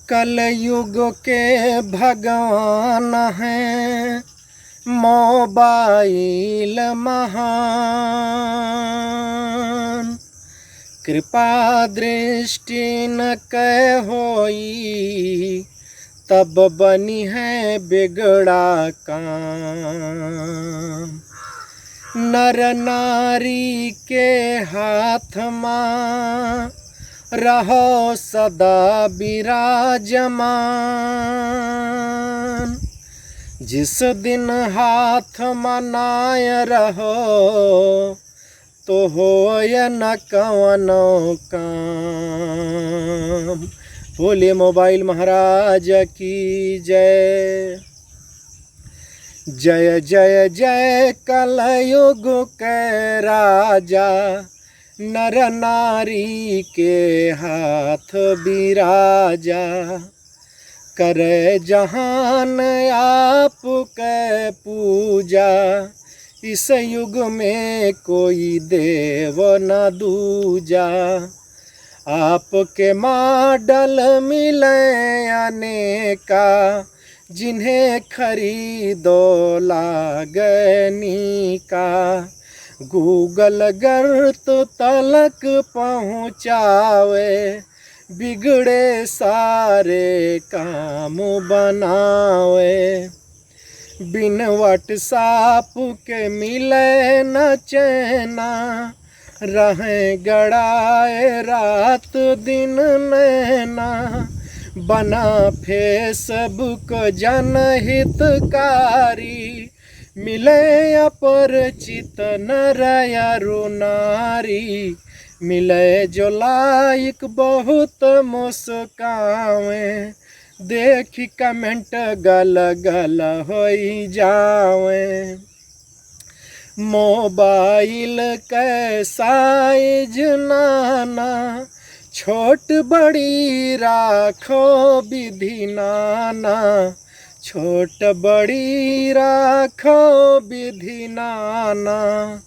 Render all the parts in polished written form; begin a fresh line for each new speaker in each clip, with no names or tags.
कलयुग के भगवान हैं मोबाइल महान। कृपा दृष्टि न कह होई तब बनी है बिगड़ा काम। नर नारी के हाथ मां रहो सदा विराजमान। जिस दिन हाथ मनाय रहो तो होय न कवनो काम। बोले मोबाइल महाराज की जय। जय जय जय कलयुग के राजा, नर नारी के हाथ बिराजा। करे जहान आप के पूजा, इस युग में कोई देव न दूजा। आपके मॉडल मिले अनेका, जिन्हें खरीदो लागनी का। गूगल गर्त तलक पहुँचावे, बिगड़े सारे काम बनावे। बिन व्हाट्सएप के मिले न चैना, रहें गड़ाए रात दिन नैना। बना फेसबुक जनहितकारी, मिले अपरिचित नर अरु नारी। मिले जो लाइक बहुत मुस्कावे, देखी कमेंट गल गल होई जावे। मोबाइल के साइज नाना, छोट बड़ी राखो विधि नाना। छोट बड़ी राखो विधि नाना।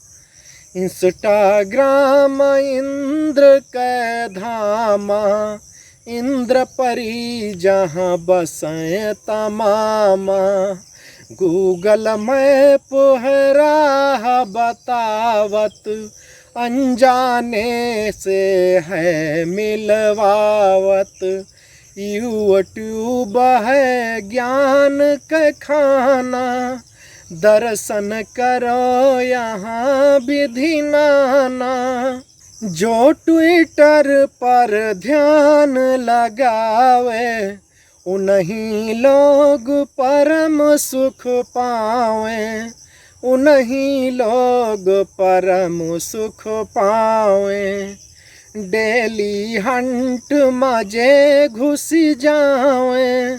इंस्टाग्राम इंद्र के धामा, इंद्रपरी जहाँ बसें तमामा। गूगल मैप है राह बतावत, अनजाने से है मिलवावत। यूट्यूब है ज्ञान का खाना, दर्शन करो यहाँ विधि नाना। जो ट्विटर पर ध्यान लगावे, उन्हीं लोग परम सुख पावे। उन्हीं लोग परम सुख पावे। डेली हंट मजे घुस जावे,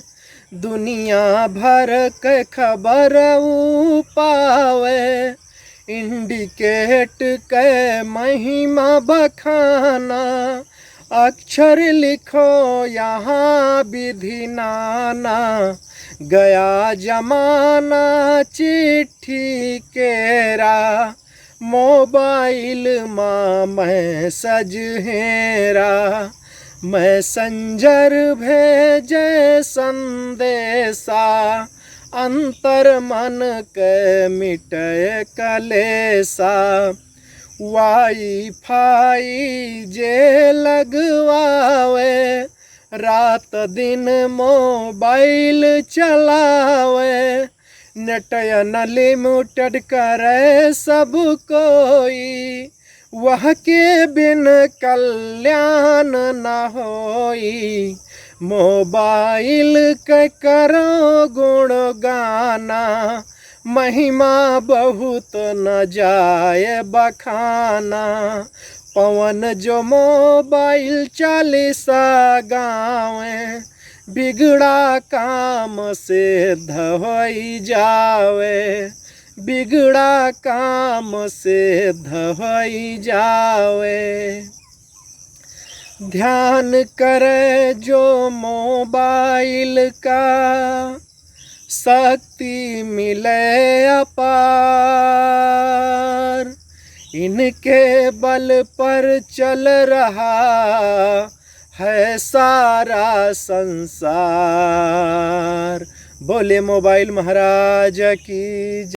दुनिया भर के खबर पावे। इंडिकेट के महिमा बखाना, अक्षर लिखो यहाँ विधि नाना। गया जमाना चिट्ठी केरा, मोबाइल माँ मैसेज हेरा। मैसेंजर भेजे संदेशा, अंतर मन के मिटे कलेसा। वाईफाई जे लगवावे, रात दिन मोबाइल चलावे। नेट अनलिमिटेड करे सब कोई, वह के बिन कल्याण न होई। मोबाइल के करो गुण गाना, महिमा बहुत न जाए बखाना। पवन जो मोबाइल 40 गावे, बिगड़ा काम सिद्ध होई जावे। बिगड़ा काम सिद्ध होई जावे। ध्यान करे जो मोबाइल का, शक्ति मिले अपार। इनके बल पर चल रहा है सारा संसार। बोले मोबाइल महाराज की जय।